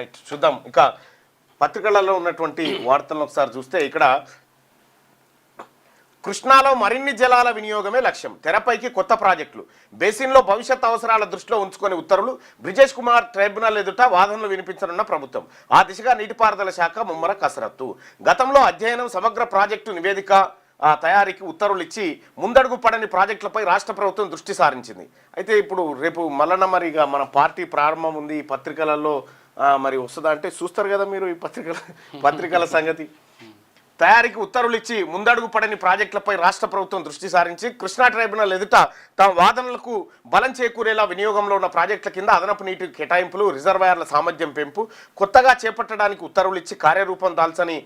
Right చూద్దాం. ఇక పత్రికలలో ఉన్నటువంటి వార్తలను ఒకసారి చూస్తే ఇక్కడ కృష్ణాలో మరిన్ని జలాల వినియోగమే లక్ష్యం, తెరపైకి కొత్త ప్రాజెక్టులు, బేసిన్లో భవిష్యత్ అవసరాల దృష్టిలో ఉంచుకొని ఉత్తర్వులు, బ్రిజేష్ కుమార్ ట్రైబ్యునల్ ఎదుట వాదనలు వినిపించనున్న ప్రభుత్వం. ఆ దిశగా నీటిపారుదల శాఖ ముమ్మర కసరత్తు. గతంలో అధ్యయనం, సమగ్ర ప్రాజెక్టు నివేదిక తయారీకి ఉత్తర్వులు ఇచ్చి ముందడుగు పడని ప్రాజెక్టులపై రాష్ట్ర ప్రభుత్వం దృష్టి సారించింది. అయితే ఇప్పుడు రేపు మల్లన్న మరిగా మన పార్టీ ప్రారంభం ఉంది, పత్రికలలో మరి వస్తుందా అంటే చూస్తారు కదా మీరు ఈ పత్రికల సంగతి. తయారీకి ఉత్తర్వులు ఇచ్చి ముందడుగు పడని ప్రాజెక్టులపై రాష్ట్ర ప్రభుత్వం దృష్టి సారించి కృష్ణా ట్రైబ్యునల్ ఎదుట తమ వాదనలకు బలం చేకూరేలా వినియోగంలో ఉన్న ప్రాజెక్టుల కింద అదనపు నీటి కేటాయింపులు, రిజర్వాయర్ల సామర్థ్యం పెంపు, కొత్తగా చేపట్టడానికి ఉత్తర్వులు ఇచ్చి కార్యరూపం దాల్చని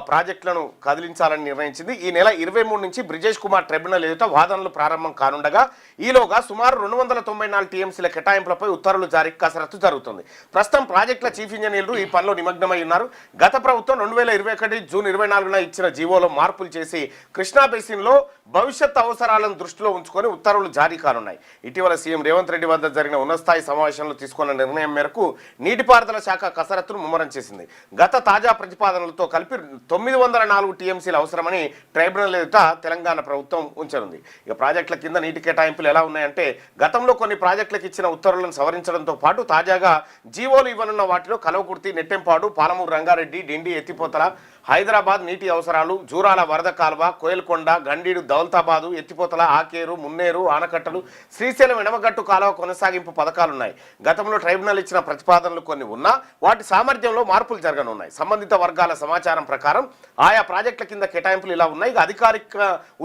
ప్రాజెక్టులను కదిలించాలని నిర్ణయించింది. ఈ నెల 23 నుంచి బ్రిజేష్ కుమార్ ట్రైబ్యునల్ ఎదుట వాదనలు ప్రారంభం కానుండగా ఈలోగా సుమారు 294 టీఎంసీల కేటాయింపులపై ఉత్తర్వులు జారీకి కసరత్తు జరుగుతుంది. ప్రస్తుతం ప్రాజెక్టుల చీఫ్ ఇంజనీర్లు ఈ పనిలో నిమగ్నమై ఉన్నారు. గత ప్రభుత్వం 2021 జూన్ 24న ఇచ్చిన జీవోలో మార్పులు చేసి కృష్ణా బేసిన్లో భవిష్యత్ అవసరాలను దృష్టిలో ఉంచుకొని ఉత్తర్వులు జారీ కానున్నాయి. ఇటీవల సీఎం రేవంత్ రెడ్డి వద్ద జరిగిన ఉన్నతస్థాయి సమావేశంలో తీసుకున్న నిర్ణయం మేరకు నీటిపారుదల శాఖ కసరత్తును ముమ్మరం చేసింది. గత తాజా ప్రతిపాదనలతో కలిపి 904 టీఎంసీలు అవసరమని ట్రైబ్యునల్ ఎదుట తెలంగాణ ప్రభుత్వం ఉంచనుంది. ఇక ప్రాజెక్టుల కింద నీటి కేటాయింపులు ఎలా ఉన్నాయంటే గతంలో కొన్ని ప్రాజెక్టులకు ఇచ్చిన ఉత్తర్వులను సవరించడంతో పాటు తాజాగా జీవోలు ఇవ్వనున్న వాటిలో కలవకుర్తి, నెట్టెంపాడు, పాలమూరు రంగారెడ్డి, డిండి ఎత్తిపోతల, హైదరాబాద్ నీటి అవసరాలు, జూరాల వరద కాలువ, కోయల్కొండ, గండీడు, దౌలతాబాదు, ఎత్తిపోతల, ఆకేరు, మున్నేరు ఆనకట్టలు, శ్రీశైలం ఎడమగట్టు కాలువ కొనసాగింపు పథకాలున్నాయి. గతంలో ట్రైబ్యునల్ ఇచ్చిన ప్రతిపాదనలు కొన్ని ఉన్నా వాటి సామర్థ్యంలో మార్పులు జరగనున్నాయి. సంబంధిత వర్గాల సమాచారం ప్రకారం ఆయా ప్రాజెక్టుల కింద కేటాయింపులు ఇలా ఉన్నాయి. అధికారిక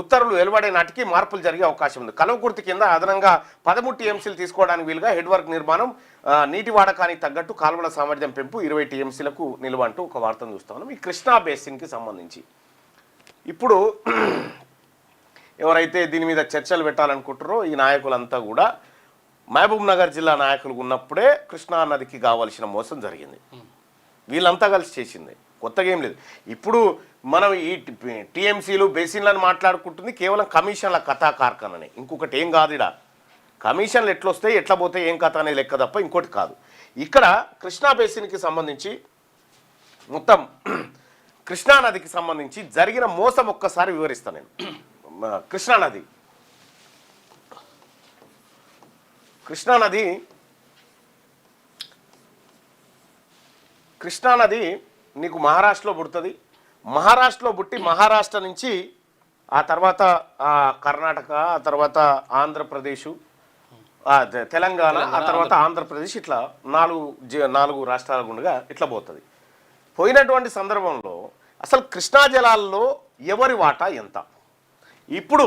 ఉత్తర్వులు వెలువడే నాటికి మార్పులు జరిగే అవకాశం ఉంది. కలవకుర్తి కింద అదనంగా 13 టీఎంసీలు తీసుకోవడానికి వీలుగా హెడ్ వర్క్ నిర్మాణం, నీటి వాడకానికి తగ్గట్టు కాలువల సామర్థ్యం పెంపు, 20 టీఎంసీలకు నిలువ అంటూ ఒక వార్తను చూస్తాం. ఈ కృష్ణా బేసిన్కి సంబంధించి ఇప్పుడు ఎవరైతే దీని మీద చర్చలు పెట్టాలనుకుంటారో ఈ నాయకులంతా కూడా మహబూబ్ నగర్ జిల్లా నాయకులు ఉన్నప్పుడే కృష్ణా నదికి కావాల్సిన మోసం జరిగింది. వీళ్ళంతా కలిసి చేసింది, కొత్తగా ఏం లేదు. ఇప్పుడు మనం ఈ టీఎంసీలు బేసిన్లను మాట్లాడుకుంటుంది కేవలం కమిషన్ల కథా కార్ఖాననే, ఇంకొకటి ఏం కాదు. ఇడా కమిషన్లు ఎట్లా వస్తాయి, ఎట్లా పోతాయి, ఏం కథ అనే లెక్క తప్ప ఇంకోటి కాదు. ఇక్కడ కృష్ణా బేసిన్కి సంబంధించి మొత్తం కృష్ణానదికి సంబంధించి జరిగిన మోసం ఒక్కసారి వివరిస్తాను నేను. కృష్ణానది నీకు మహారాష్ట్రలో పుడుతుంది. మహారాష్ట్రలో పుట్టి మహారాష్ట్ర నుంచి ఆ తర్వాత కర్ణాటక, ఆ తర్వాత ఆంధ్రప్రదేశ్, తెలంగాణ, ఆ తర్వాత ఆంధ్రప్రదేశ్, ఇట్లా 4 రాష్ట్రాల గుండగా ఇట్లా పోతుంది. పోయినటువంటి సందర్భంలో అసలు కృష్ణా జలాల్లో ఎవరి వాటా ఎంత? ఇప్పుడు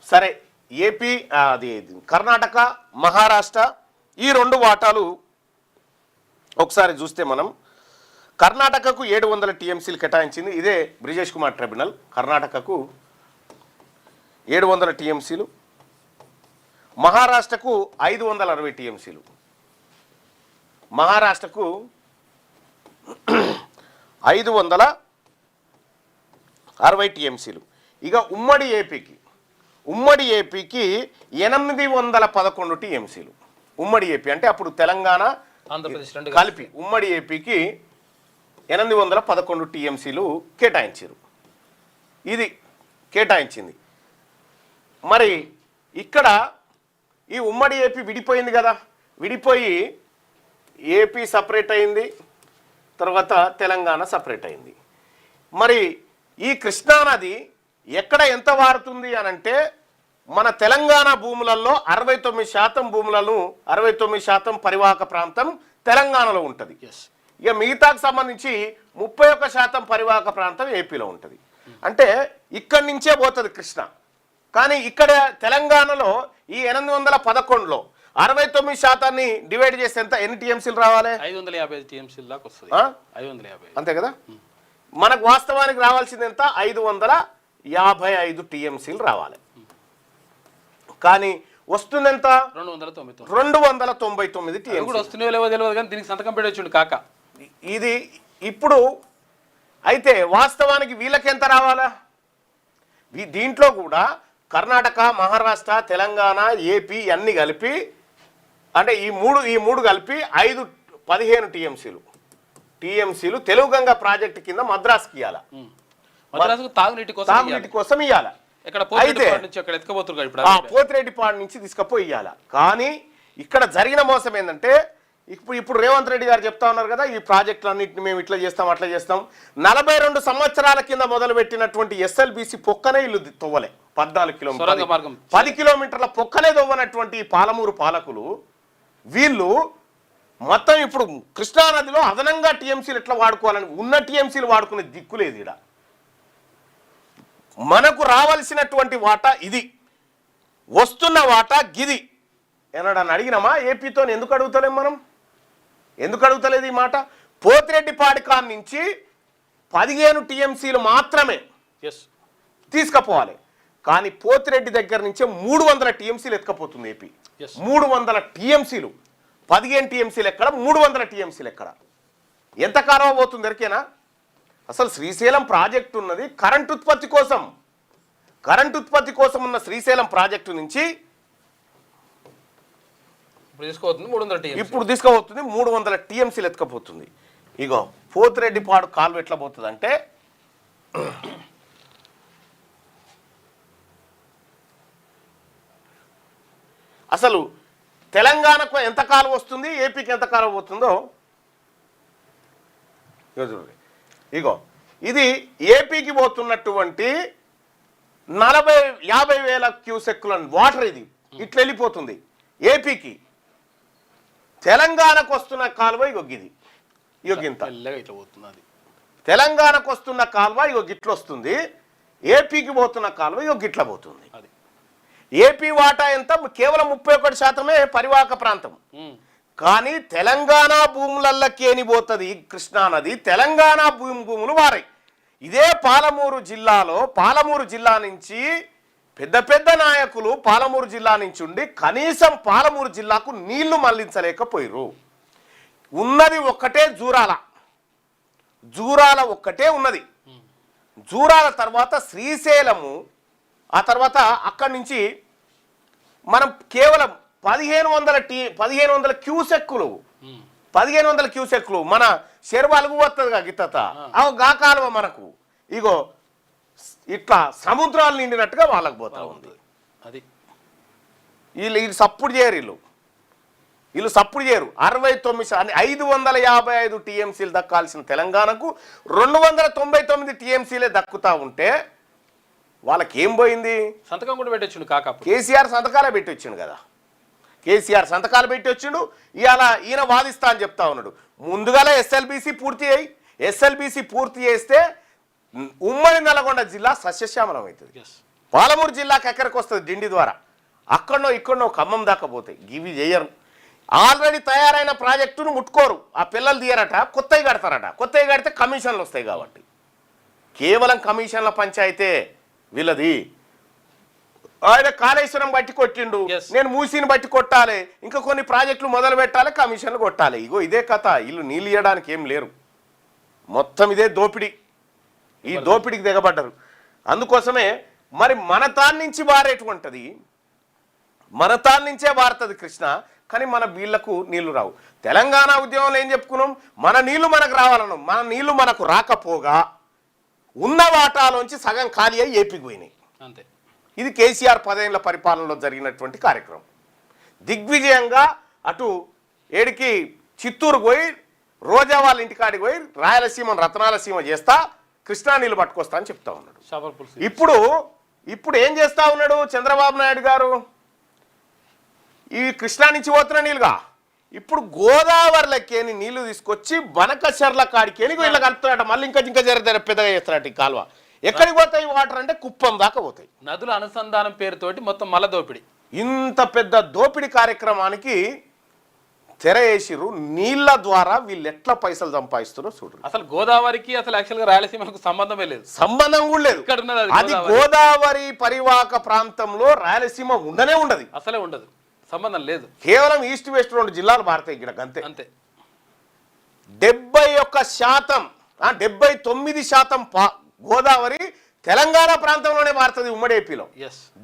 సరే ఏపీ, అది కర్ణాటక, మహారాష్ట్ర ఈ 2 వాటాలు ఒకసారి చూస్తే మనం కర్ణాటకకు 700 టీఎంసీలు కేటాయించింది ఇదే బ్రిజేష్ కుమార్ ట్రైబ్యునల్. కర్ణాటకకు 700 టీఎంసీలు, మహారాష్ట్రకు 560 టీఎంసీలు, మహారాష్ట్రకు 560 టీఎంసీలు. ఇక ఉమ్మడి ఏపీకి 811 టీఎంసీలు. ఉమ్మడి ఏపీ అంటే అప్పుడు తెలంగాణ ఆంధ్రప్రదేశ్ కలిపి ఉమ్మడి ఏపీకి 811 టీఎంసీలు కేటాయించారు. ఇది కేటాయించింది. మరి ఇక్కడ ఈ ఉమ్మడి ఏపీ విడిపోయింది కదా, విడిపోయి ఏపీ సపరేట్ అయింది, తర్వాత తెలంగాణ సపరేట్ అయింది. మరి ఈ కృష్ణానది ఎక్కడ ఎంత వారుతుంది అనంటే మన తెలంగాణ భూములలో 69% భూములను 69% పరివాహక ప్రాంతం తెలంగాణలో ఉంటుంది. ఇక మిగతాకు సంబంధించి 31% పరివాహక ప్రాంతం ఏపీలో ఉంటుంది. అంటే ఇక్కడి నుంచే పోతుంది కృష్ణ. కానీ ఇక్కడ తెలంగాణలో ఈ 811లో 69% డివైడ్ చేస్తే ఎంత, ఎన్ని టీఎంసీలు రావాలి? 550 టీఎంసీల దాకా వస్తుంది. 550 అంతే కదా. మనకు వాస్తవానికి రావాల్సింది ఎంత? 555 టీఎంసీలు రావాలి. కానీ వస్తుంది ఎంత? 299 టీఎంసీ. వస్తున్నాయో లేవో తెలియదు కానీ దీనికి సంతకం పెట్టొచ్చుండు కాక. ఇది ఇప్పుడు అయితే వాస్తవానికి వీళ్ళకి ఎంత రావాలా? దీంట్లో కూడా కర్ణాటక, మహారాష్ట్ర, తెలంగాణ, ఏపీ అన్ని కలిపి అంటే ఈ మూడు కలిపి 15 టీఎంసీలు తెలుగుగంగ ప్రాజెక్టు కింద మద్రాసుకి ఇవ్వాలా, మద్రాసుకు తాగునీటి కోసం ఇవ్వాలా. ఇక్కడ పోతిరెడ్డిపాడు నుంచి అక్కడ ఎత్తుకపోతున్నారు ఇప్పుడు పోతిరెడ్డిపాడు నుంచి తీసుకుపోయి ఇవ్వాలా. కానీ ఇక్కడ జరిగిన మోసం ఏంటంటే ఇప్పుడు రేవంత్ రెడ్డి గారు చెప్తా ఉన్నారు కదా, ఈ ప్రాజెక్టులన్నింటినీ మేము ఇట్లా చేస్తాం అట్లా చేస్తాం. 42 సంవత్సరాల కింద మొదలు పెట్టినటువంటి ఎస్ఎల్బిసి పొక్కనే ఇల్లు తవ్వలే. 14 కిలోమీటర్లు 10 కిలోమీటర్ల పొక్కనే తవ్వనటువంటి పాలమూరు పాలకులు వీళ్ళు మొత్తం ఇప్పుడు కృష్ణానదిలో అదనంగా టీఎంసీలు ఎట్లా వాడుకోవాలని ఉన్న టీఎంసీలు వాడుకునే దిక్కులేదు. ఇక్కడ మనకు రావాల్సినటువంటి వాటా ఇది, వస్తున్న వాటా గిది ఏనాడని అడిగినామా? ఏపీతో ఎందుకు అడుగుతలేం మనం? ఎందుకు అడుగుతలేదు ఈ మాట? పోతిరెడ్డిపాడి కాడ నుంచి 15 టీఎంసీలు మాత్రమే తీసుకుపోవాలి. కానీ పోతిరెడ్డి దగ్గర నుంచే 300 టీఎంసీలు ఎత్తుకపోతుంది ఏపీ. 300 టీఎంసీలు, 15 టీఎంసీలు ఎక్కడ, 300 టీఎంసీలు ఎక్కడ? ఎంత కాలం పోతుంది ఎరికేనా? అసలు శ్రీశైలం ప్రాజెక్టు ఉన్నది కరెంట్ ఉత్పత్తి కోసం. కరెంట్ ఉత్పత్తి కోసం ఉన్న శ్రీశైలం ప్రాజెక్టు నుంచి ఇప్పుడు తీసుకుపోతుంది 300 టీఎంసీలు ఎత్తుకపోతుంది. ఇగో పోతిరెడ్డిపాడు కాలువ ఎట్లా పోతుంది అంటే అసలు తెలంగాణకు ఎంత కాలువ వస్తుంది, ఏపీకి ఎంత కాలువ పోతుందో ఇగో ఇది ఏపీకి పోతున్నటువంటి 50,000 క్యూసెక్కుల వాటర్ ఇది ఇట్లా వెళ్ళిపోతుంది ఏపీకి. తెలంగాణకు వస్తున్న కాలువ ఇగో గిది, ఇగో గింత. తెలంగాణకు వస్తున్న కాలువ ఇగో గిట్ల వస్తుంది, ఏపీకి పోతున్న కాలువ ఇగో గిట్ల పోతుంది. ఏపీ వాటా ఎంత? కేవలం 31% పరివాహక ప్రాంతం. కానీ తెలంగాణ భూములకేని పోతుంది కృష్ణానది, తెలంగాణ భూములు వారాయి. ఇదే పాలమూరు జిల్లా నుంచి పెద్ద పెద్ద నాయకులు పాలమూరు జిల్లా నుంచి ఉండి కనీసం పాలమూరు జిల్లాకు నీళ్లు మళ్లించలేకపోయారు. ఉన్నది ఒక్కటే జూరాల ఒక్కటే ఉన్నది. జూరాల తర్వాత శ్రీశైలము, ఆ తర్వాత అక్కడి నుంచి మనం కేవలం 1500 క్యూసెక్కులు మన చెరువులకు వస్తుంది గిత్తత గా కాలువ మనకు ఇగో ఇట్లా సముద్రాలు నిండినట్టుగా వాళ్ళకు పోతా ఉంది. అది వీళ్ళు సప్పుడు చేయరు, వీళ్ళు సప్పుడు చేయరు. 555 టీఎంసీలు దక్కాల్సిన తెలంగాణకు 299 టీఎంసీలే దక్కుతా ఉంటే వాళ్ళకి ఏం పోయింది? సంతకం కూడా పెట్టొచ్చిండు కాక. కేసీఆర్ సంతకాలే పెట్టి వచ్చిండు కదా, కేసీఆర్ సంతకాలు పెట్టి వచ్చిండు. ఇవాళ ఈయన వాదిస్తా అని చెప్తా ఉన్నాడు. ముందుగానే ఎస్ఎల్బిసి పూర్తి చేస్తే ఉమ్మడి నల్గొండ జిల్లా సస్యశ్యామలం అవుతుంది. పాలమూరు జిల్లాకి ఎక్కడికి వస్తుంది? డిండి ద్వారా. ఇక్కడనో ఖమ్మం దాకా పోతాయి. ఇవి చేయరు. ఆల్రెడీ తయారైన ప్రాజెక్టును ముట్టుకోరు. ఆ పిల్లలు తీయరట, కొత్తవి కడతారట. కొత్తవి కడితే కమిషన్లు వస్తాయి కాబట్టి కేవలం కమిషన్ల పంచాయితే వీళ్ళది. ఆయన కాళేశ్వరం బట్టి కొట్టిండు, నేను మూసిని బట్టి కొట్టాలి, ఇంకా కొన్ని ప్రాజెక్టులు మొదలు పెట్టాలి, కమిషన్లు కొట్టాలి. ఇగో ఇదే కథ. వీళ్ళు నీళ్ళు ఇవ్వడానికి ఏం లేరు, మొత్తం ఇదే దోపిడీ. ఈ దోపిడీకి దిగబడ్డారు. అందుకోసమే మరి మన తాన్ నుంచి బారేటువంటిది, మన తాన్ నుంచే బారుతుంది కృష్ణ. కానీ మన వీళ్లకు నీళ్లు రావు. తెలంగాణ ఉద్యమంలో ఏం చెప్పుకున్నాం? మన నీళ్లు మనకు రావాలన్నాం. మన నీళ్లు మనకు రాకపోగా ఉన్న వాటాలోంచి సగం ఖాళీ అయ్యి ఏపీకి పోయినాయి. అంతే. ఇది కేసీఆర్ 10 ఏళ్ల పరిపాలనలో జరిగినటువంటి కార్యక్రమం. దిగ్విజయంగా అటు ఏడికి చిత్తూరు పోయి రోజా వాళ్ళ ఇంటికాడికి పోయి రాయలసీమను రత్నాలసీమ చేస్తా, కృష్ణా నీళ్ళు పట్టుకొస్తా అని చెప్తా ఉన్నాడు. ఇప్పుడు ఏం చేస్తా ఉన్నాడు చంద్రబాబు నాయుడు గారు? ఈ కృష్ణా నుంచి పోతున్న నీళ్ళుగా ఇప్పుడు గోదావరిలోకేని నీళ్లు తీసుకొచ్చి బనకచెర్ల కాడికేని వీళ్ళ కలుపుతాడట. మళ్ళీ ఇంకా పెద్దగా చేస్తారట ఈ కాలువ. ఎక్కడికి పోతాయి వాటర్ అంటే కుప్పం దాకా పోతాయి. నదుల అనుసంధానం పేరుతోటి మొత్తం మల దోపిడి. ఇంత పెద్ద దోపిడీ కార్యక్రమానికి తెర వేసిరు. నీళ్ల ద్వారా వీళ్ళు ఎట్లా పైసలు సంపాదిస్తారో చూడరు. అసలు గోదావరికి అసలు యాక్చువల్గా రాయలసీమకు సంబంధమే లేదు, సంబంధం కూడా లేదు. అది గోదావరి పరివాహక ప్రాంతంలో రాయలసీమ ఉండనే ఉండదు, అసలే ఉండదు, సంబంధం లేదు. కేవలం ఈస్ట్ వెస్ట్ 2 జిల్లాలు మారుతాయి ఇక్కడ అంతే. అంతే. 79% గోదావరి తెలంగాణ ప్రాంతంలోనే మారుతుంది. ఉమ్మడి ఏపీలో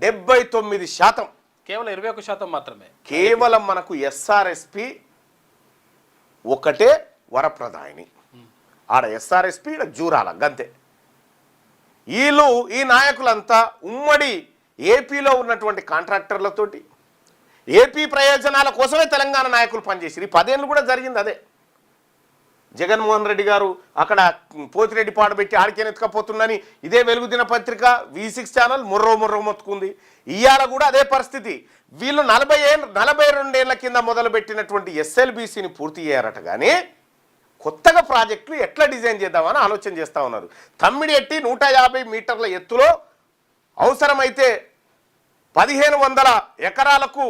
79%, కేవలం 21% మాత్రమే. కేవలం మనకు ఎస్ఆర్ఎస్పి ఒకటే వరప్రదాయిని, ఆడ ఎస్ఆర్ఎస్పి ఈడ జూరాల గంతే. వీళ్ళు ఈ నాయకులంతా ఉమ్మడి ఏపీలో ఉన్నటువంటి కాంట్రాక్టర్లతోటి ఏపీ ప్రయోజనాల కోసమే తెలంగాణ నాయకులు పనిచేసి 10 ఏళ్ళు కూడా జరిగింది అదే. జగన్మోహన్ రెడ్డి గారు అక్కడ పోతిరెడ్డి పాడబెట్టి ఆడికేని ఎత్తుకపోతుందని ఇదే వెలుగు దినపత్రిక V6 ఛానల్ ముర్రో మొత్తుకుంది. ఇవాళ కూడా అదే పరిస్థితి. వీళ్ళు 42 ఏళ్ల కింద మొదలుపెట్టినటువంటి SLBCని పూర్తి చేయారట, కానీ కొత్తగా ప్రాజెక్టులు ఎట్లా డిజైన్ చేద్దామని ఆలోచన చేస్తూ ఉన్నారు. తమ్మిడి ఎట్టి 150 మీటర్ల ఎత్తులో అవసరమైతే 1500 ఎకరాలకు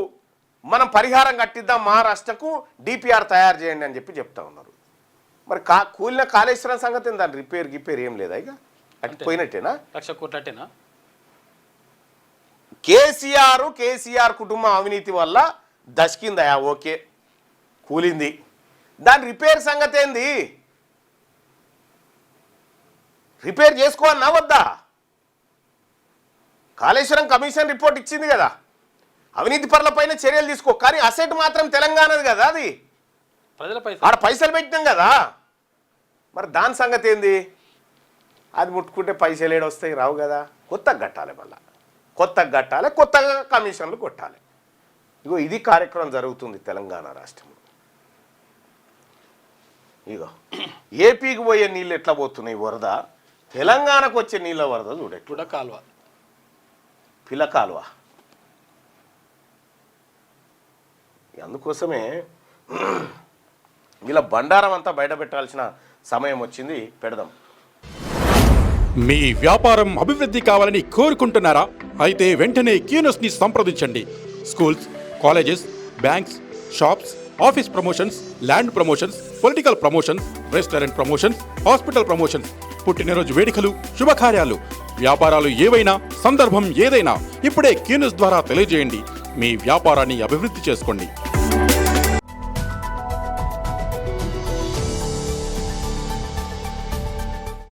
మనం పరిహారం కట్టిద్దాం, మహారాష్ట్రకు DPR తయారు చేయండి అని చెప్తా ఉన్నారు. మరి కూలిన కాళేశ్వరం సంగతి దాని రిపేర్ ఏం లేదా? ఇక అటు పోయినట్టేనా? 1,00,000 కోట్లు అట్టేనా? కేసీఆర్ కుటుంబం అవినీతి వల్ల దశకిందయా, ఓకే కూలింది. దాని రిపేర్ సంగతి ఏంది? రిపేర్ చేసుకోవాలన్నా వద్దా? కాళేశ్వరం కమిషన్ రిపోర్ట్ ఇచ్చింది కదా, అవినీతి పరులపైన చర్యలు తీసుకో, కానీ అసెట్ మాత్రం తెలంగాణది కదా, అది ఆడ పైసలు పెట్టినాం కదా. మరి దాని సంగతి ఏంది? అది ముట్టుకుంటే పైసలు ఏడొస్తాయి, రావు కదా. కొత్తగా కట్టాలి, మళ్ళా కొత్తగా కట్టాలి, కొత్తగా కమిషన్లు కొట్టాలి. ఇగో ఇది కార్యక్రమం జరుగుతుంది తెలంగాణ రాష్ట్రంలో. ఇగో ఏపీకి పోయే నీళ్ళు ఎట్లా పోతున్నాయి వరద, తెలంగాణకు వచ్చే నీళ్ళ వరద చూడ కాలువ, పిల్ల కాలువ. అందుకోసమే వీళ్ళ బండారం అంతా బయట పెట్టాల్సిన సమయం వచ్చింది, పెడదాం. మీ వ్యాపారం అభివృద్ధి కావాలని కోరుకుంటున్నారా? అయితే వెంటనే క్యూనస్ని సంప్రదించండి. Schools, colleges, banks, shops, office promotions, land promotions, political promotions, restaurant promotions, hospital promotions, పుట్టినరోజు వేడుకలు, శుభకార్యాలు, వ్యాపారాలు ఏవైనా, సందర్భం ఏదైనా ఇప్పుడే క్యూనస్ ద్వారా తెలియజేయండి. మీ వ్యాపారాన్ని అభివృద్ధి చేసుకోండి.